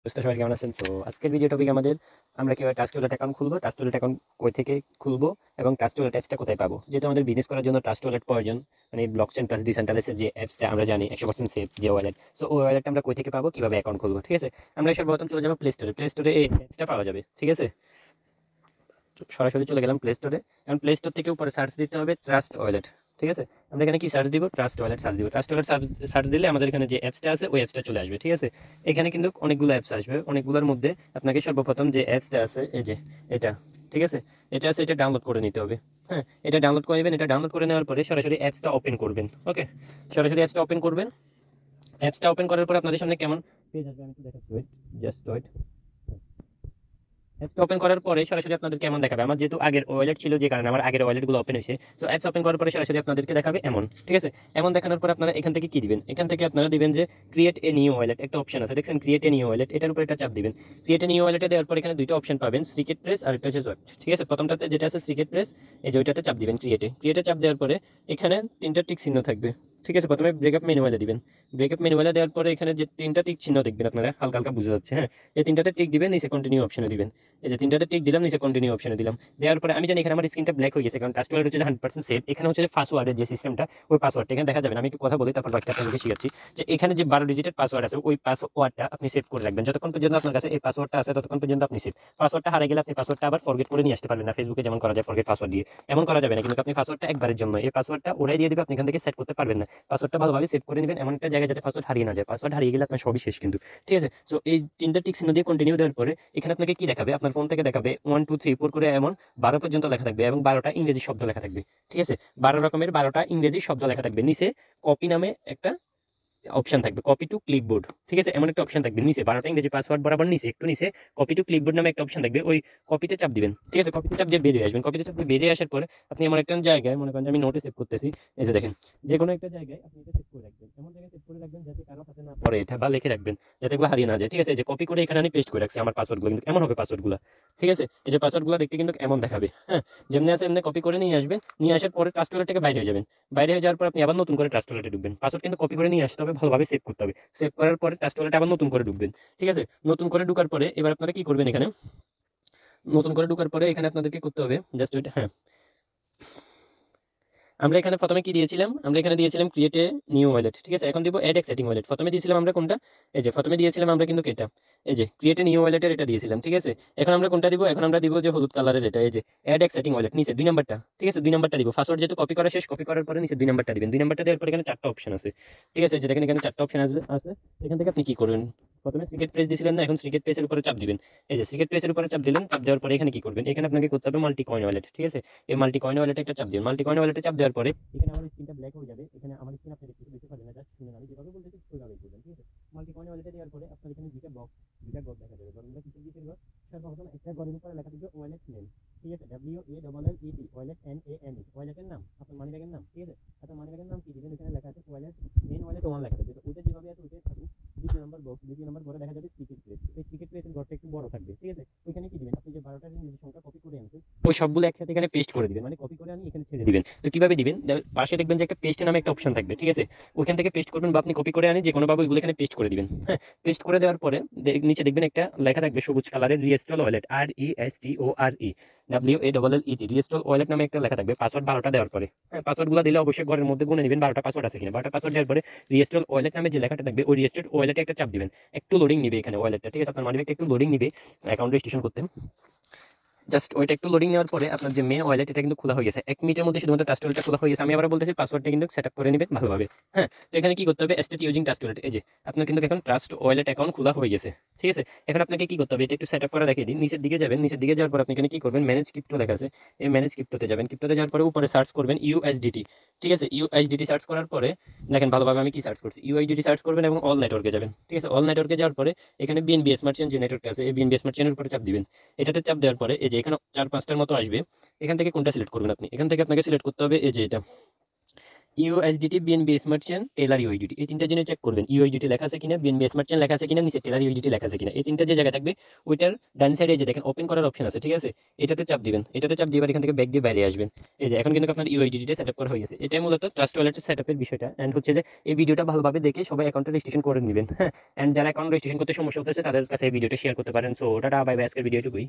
সবাই কেমন আছেন? তো আজকের ভিডিও টপিক আমাদের আমরা কিভাবে ট্রাস্ট ওয়ালেট অ্যাকাউন্ট খুলবো, ট্রাস্ট ওয়ালেট অ্যাকাউন্ট কই থেকে খুলবো এবং ট্রাস্ট ওয়ালেট অ্যাপসটা কোথায় পাবো। যেহেতু আমাদের বিজনেস করার জন্য ট্রাস্ট ওয়ালেট প্রয়োজন, মানে ব্লকচেন প্লাস ডিসেন্ট্রালাইজের যে অ্যাপসটা আমরা জানি 100% সেফ যে ওয়ালেট। সো ওই ওয়ালেটটা আমরা কই থেকে পাবো, কিভাবে অ্যাকাউন্ট খুলবো, ঠিক আছে? আমরা সর্বপ্রথম চলে যাবো প্লে স্টোরে। প্লে স্টোরে এই অ্যাপসটা পাওয়া যাবে, ঠিক আছে? সরাসরি চলে গেলাম প্লে স্টোরে। এখন প্লে স্টোর থেকে উপরে সার্চ দিতে হবে ট্রাস্ট ওয়ালেট, ঠিক আছে? আমরা এখানে কি সার্চ দিব? ট্রাস্ট ওয়ালেট সার্চ দিব। ট্রাস্ট ওয়ালেট সার্চ দিলে আমাদের এখানে যে অ্যাপসটা আছে ওই অ্যাপসটা চলে আসবে, ঠিক আছে? এখানে কিন্তু অনেকগুলো অ্যাপস আসবে, অনেকগুলোর মধ্যে আপনাকে সর্বপ্রথম যে অ্যাপসটা আছে এই যে এটা, ঠিক আছে? এটা আছে, এটা ডাউনলোড করে নিতে হবে। হ্যাঁ, এটা ডাউনলোড করে নেবেন। এটা ডাউনলোড করে নেওয়ার পরে সরাসরি অ্যাপসটা ওপেন করবেন। ওকে, সরাসরি অ্যাপসটা ওপেন করবেন। অ্যাপসটা ওপেন করার পরে আপনাদের সামনে কেমন পেজ আসবে আমি একটু দেখাচ্ছি। Wait, just wait. অ্যাপসটা ওপেন করার পরে সরাসরি আপনাদের কেমন দেখাবে, আমার যেহেতু আগের ওয়ালেট ছিল যে কারণে আমার আগের ওয়ালেটগুলো ওপেন হয়েছে। সো অ্যাপস ওপেন করার পরে সরাসরি আপনাদেরকে দেখাবে এমন, ঠিক আছে? এমন দেখানোর পরে আপনারা এখান থেকে কি দিবেন? এখান থেকে আপনারা দিবেন যে ক্রিয়েট এ নিউ ওয়ালেট, একটা অপশন আছে দেখছেন, ক্রিয়েট এ নিউ ওয়ালেট, এটার উপর একটা চাপ দিবেন। ক্রিয়েট এ নিউ ওয়ালেটে দেওয়ার পর এখানে দুইটা অপশন পাবেন, সিক্রেট প্রেস আর একটা হচ্ছে সোয়াইপ, ঠিক আছে? প্রথমটাতে যেটা আছে সিক্রেট প্রেস, এই যে ওইটাতে চাপ দিবেন। ক্রিয়েটে চাপ দেওয়ার পরে এখানে তিনটা টিক চিহ্ন থাকবে, ঠিক আছে? প্রথমে ব্রেকআপ ম্যানুয়ালে দিবেন। ব্রেকআপ ম্যানুয়ালে দেওয়ার পরে এখানে যে তিনটা টিক চিহ্ন দেখবেন আপনারা, হালকা হালকা বুঝা যাচ্ছে, হ্যাঁ? এই তিনটাতে টিক দিবেন, নিচে কন্টিনিউ অপশনে দিবেন। এই যে তিনটাতে টিক দিলাম, নিচে কন্টিনিউ অপশনে দিলাম। দেওয়ার পরে আমি জানি এখানে আমার স্ক্রিনটা ব্ল্যাক হয়ে গেছে, কারণ ট্রাস্ট ওয়ালেট হচ্ছে 100% সেফ। এখানে হচ্ছে পাসওয়ার্ডের যে সিস্টেমটা, ওই পাসওয়ার্ডটা এখানে দেখা যাবে না। আমি একটু কথা বলি, তারপর বাকিটা আপনাদেরকে শিখাচ্ছি। যে এখানে যে 12 ডিজিটের পাসওয়ার্ড আছে, ওই পাসওয়ার্ডটা আপনি সেভ করে রাখবেন। যতক্ষণ পর্যন্ত আপনার কাছে এই পাসওয়ার্ডটা আছে ততক্ষণ পর্যন্ত আপনি সেভ। পাসওয়ার্ডটা হারিয়ে গেলে আপনি পাসওয়ার্ডটা আবার ফরগেট করে নিয়ে আসতে পারবেন না। ফেসবুকে যেমন করা যায় ফরগেট পাসওয়ার্ড দিয়ে, এমন করা যাবে না। কিন্তু আপনি পাসওয়ার্ডটা একবারের জন্য, এই পাসওয়ার্ডটা ওরাই দিয়ে দিবে, আপনি এখান থেকে সেট করতে পারবেন না। পাসওয়ার্ডটা ভালোভাবে সেভ করে নেবেন এমন একটা জায়গায় যাতে পাসওয়ার্ড হারিয়ে না যায়। পাসওয়ার্ড হারিয়ে গেলে আপনার সবই শেষ কিন্তু, ঠিক আছে? সো এই তিনটা টিক চিহ্ন দিয়ে কন্টিনিউ দেওয়ার পরে এখানে আপনাকে কি দেখাবে? আপনার ফোন থেকে দেখাবে 1 2 3 4 করে এমন 12 পর্যন্ত লেখা থাকবে এবং 12টা ইংরেজি শব্দ লেখা থাকবে, ঠিক আছে? 12 রকমের 12টা ইংরেজি শব্দ লেখা থাকবে। নিচে কপি নামে একটা অপশন থাকবে, কপি টু ক্লিপবোর্ড, ঠিক আছে? এমন একটা অপশন থাকবে নিচে 12টা ইংরেজি পাসওয়ার্ড বরাবর নিচে, একটু নিচে কপি টু ক্লিপবোর্ড নামে একটা অপশন থাকবে। ওই কপিতে চাপ দিবেন, ঠিক আছে? কপিতে চাপ দিয়ে বেরিয়ে আসবেন। কপিতে চাপ দিয়ে বেরিয়ে আসার পরে আপনি এমন একটা জায়গায়, মনে করেন যে আমি নোটে সেভ করতেছি, এই যে দেখেন, যে কোনো একটা জায়গায় আপনি এটা সেভ করে রাখবেন। এমন জায়গায় সেভ করে রাখবেন যাতে কারো হাতে না পড়ে এটা, বা লিখে রাখবেন যাতে এগুলো হারিয়ে না যায়, ঠিক আছে? এই যে কপি করে এখানে আমি পেস্ট করে রাখছি আমার পাসওয়ার্ডগুলো, কিন্তু এমন হবে পাসওয়ার্ডগুলো, ঠিক আছে? এই যে পাসওয়ার্ডগুলো দেখতে কিন্তু এমন দেখাবে, হ্যাঁ? যেমনি আছে এমনি কপি করে নিয়ে আসবেন। নিয়ে আসার পরে ট্রাস্ট ওয়ালেট থেকে বাইরে হয়ে যাবেন। বাইরে হয়ে যাওয়ার পর আপনি আবার নতুন করে ট্রাস্ট ওয়ালেটে ঢুকবেন। পাসওয়ার্ড কিন্তু কপি করে নিয়ে আসতে হবে, ভালোভাবে সেভ করতে হবে। সেভ করার পরে ট্রাস্ট ওয়ালেটে আবার নতুন করে ঢুকবেন, ঠিক আছে? নতুন করে ঢুকার পরে এবার আপনারা কি করবেন? এখানে নতুন করে ঢুকার পরে এখানে আপনাদেরকে করতে হবে জাস্ট ওইটা, হ্যাঁ। আমরা এখানে প্রথমে কি দিয়েছিলাম? আমরা এখানে দিয়েছিলাম ক্রিয়েট এ নিউ ওয়ালেট, ঠিক আছে? এখন দিব অ্যাড এক্সিস্টিং ওয়ালেট। প্রথমে দিয়েছিলাম আমরা কোনটা? এই যে প্রথমে দিয়েছিলাম আমরা কিন্তু এটা, এই যে ক্রিয়েট এ নিউ ওয়ালেটের এটা দিয়েছিলাম, ঠিক আছে? এখন আমরা কোনটা দিব? এখন আমরা দিব যে হলুদ কালারের এটা, এই যে অ্যাড এক্সিস্টিং ওয়ালেট, নিচে 2 নাম্বারটা, ঠিক আছে? 2 নাম্বারটা দিব। পাসওয়ার্ড যেহেতু কপি করা শেষ, কপি করার পরে নিচে 2 নাম্বারটা দিবেন। 2 নাম্বারটা দেওয়ার পরে এখানে 4টা অপশন আছে, ঠিক আছে? যেটা এখানে 4টা অপশন আছে। এখান থেকে আপনি কি করবেন? প্রথমে সিক্রেট প্রেস দিয়েছিলেন না, এখন সিক্রেট প্রেসের উপরে চাপ দিবেন। এই যে সিক্রেট প্রেসের উপরে চাপ দিলেন, চাপ দেওয়ার পরে এখানে কি করবেন? এখানে আপনাকে করতে হবে মাল্টি কয়েন ওয়ালেট, ঠিক আছে? এই মাল্টি কয়েন ওয়ালেটে একটা চাপ দিন। মাল্টি কয়েন ওয়ালেটে চাপ দেওয়ার পরে এখানে আমার স্ক্রিনটা ব্ল্যাক হয়ে যাবে। এখানে আমার স্ক্রিন আপনি দেখতে পাবেন না, জাস্ট শুনুন আমি যেভাবে বলতেছি ওইভাবেই করবেন, ঠিক আছে? মাল্টি কয়েন ওয়ালেটে দেওয়ার পরে আপনার এখানে দুইটা বক্স দেখা যাবে। ধরুন আমরা কিছু দিতে হবে, সর্বপ্রথম একটা ঘরের উপরে লেখা থাকবে ওয়ালেট নেম, ঠিক আছে? WALLET, ওয়ালেট NAME, ওয়ালেটের নাম, আপনার মানি ব্যাগের নাম, ঠিক আছে? আপনার মানি ব্যাগের নাম কি দিবেন? এখানে লেখা আছে ওয়ালেট, মেন ওয়ালেট 1 লেখা থাকবে। তো ওটা যেভাবে আছে ওইটাই থাকুক। দ্বিতীয় নম্বর বক্স, দ্বিতীয় নম্বর ঘরে দেখা যাবে সিক্রেট প্লেস। এই সিক্রেট প্লেসের ঘরটা একটু বড় থাকবে, ঠিক আছে? ওইখানে কি দিবেন? আপনি যে 12টার ইংরেজি সংখ্যা কপি করে আনছেন ওই সবগুলো একসাথে এখানে পেস্ট করে দিবেন, মানে কপি করে আনি এখানে ছেড়ে দিবেন। তো কিভাবে দিবেন? পাশে দেখবেন যে একটা পেস্ট নামে একটা অপশন থাকবে, ঠিক আছে? ওইখান থেকে পেস্ট করবেন, বা আপনি কপি করে আনি যে কোনো ভাবে ওইগুলো এখানে পেস্ট করে দিবেন, হ্যাঁ? পেস্ট করে দেওয়ার পরে নিচে দেখবেন একটা লেখা থাকবে সবুজ কালারের রিস্টল ওয়ালেট, RESTORE, রিস্টল ওয়ালেট নামে একটা লেখা থাকবে। পাসওয়ার্ড 12টা দেওয়ার পরে, হ্যাঁ, পাসওয়ার্ডগুলো দিলে অবশ্যই ঘরের মধ্যে গুনে নেবেন 12টা পাসওয়ার্ড আছে কিনা। 12টা পাসওয়ার্ড দেওয়ার পরে রিস্টল ওয়ালেট নামে যে লেখাটা থাকবে ওই রিস্টল ওয়ালেটে একটা চাপ দিবেন। একটু লোডিং নিবে এখানে ওয়ালেটটা, ঠিক আছে? আপনার মানিব্যাগটা একটু লোডিং নিবে অ্যাকাউন্ট রেজিস্ট্রেশন করতে। জাস্ট ওইটা একটু লোডিং নেওয়ার পরে আপনার যে মেন ওয়ালেট এটা কিন্তু খোলা হয়ে গেছে। 1 মিনিটের মধ্যে শুধুমাত্র ট্রাস্ট ওয়ালেটটা খোলা হয়ে গেছে। আমি আবার বলতেছি পাসওয়ার্ডটা কিন্তু সেটআপ করে নেবেন ভালোভাবে, হ্যাঁ? তো এখানে কি করতে হবে? স্টার্ট ইউজিং ট্রাস্ট ওয়ালেট, এই যে আপনার কিন্তু এখন ট্রাস্ট ওয়ালেট অ্যাকাউন্ট খোলা হয়ে গেছে, ঠিক আছে? এখন আপনাকে কি করতে হবে? এটা একটু সেটআপ করে দেখিয়ে দিই। নিচের দিকে যাবেন, নিচের দিকে যাওয়ার পর আপনি এখানে কি করবেন? ম্যানেজ ক্রিপ্টো লেখা আছে, এই ম্যানেজ ক্রিপ্টোতে যাবেন। ক্রিপ্টোতে যাওয়ার পরে উপরে সার্চ করবেন ইউএসডিটি, ঠিক আছে? ইউএসডিটি সার্চ করার পরে দেখেন ভালোভাবে আমি কি সার্চ করছি, ইউএসডিটি সার্চ করবেন এবং অল নেটওয়ার্কে যাবেন, ঠিক আছে? অল নেটওয়ার্কে যাওয়ার পরে এখানে বিএনবি স্মার্ট চেইন যে নেটওয়ার্কটা আছে এই বিএনবি স্মার্ট চেইনের উপরে চাপ দিবেন। এটাতে চাপ দেওয়ার পরে এই যে এখানে 4-5টার মতো আসবে। এখান থেকে কোনটা সিলেক্ট করবেন আপনি? এখান থেকে আপনাকে সিলেক্ট করতে হবে এই যে এটা, ইউএসডিটি, বিএনবি স্মার্ট চেইন, টেলার ইউএসডিটি, এই তিনটা জিনিস চেক করবেন। ইউএসডিটি লেখা আছে কিনা, বিএনবি স্মার্ট চেইন লেখা আছে কিনা, নিচে টেলার ইউএসডিটি লেখা আছে কিনা। এই তিনটা যে জায়গায় থাকবে ওইটার ডান সাইডে যে দেখেন ওপেন করার অপশন আছে, ঠিক আছে, এটাতে চাপ দিবেন। এটাতে চাপ দিয়ে এখান থেকে ব্যাক দিয়ে বাইরে আসবেন। এই যে এখন কিন্তু আপনার ইউএসডিটি সেটআপ করা হয়ে গেছে। এটাই মূলত ট্রাস্ট ওয়ালেটের সেটআপের বিষয়টা। এন্ড হচ্ছে যে এই ভিডিওটা ভালোভাবে দেখে সবাই অ্যাকাউন্টটা রেজিস্ট্রেশন করে নেবেন। হ্যাঁ, এন্ড যারা অ্যাকাউন্ট রেজিস্ট্রেশন করতে সমস্যা হতেছে তাদের কাছে এই ভিডিওটা শেয়ার করতে পারেন। সো টাটা, বাই বাই, আজকের ভিডিওটুকুই।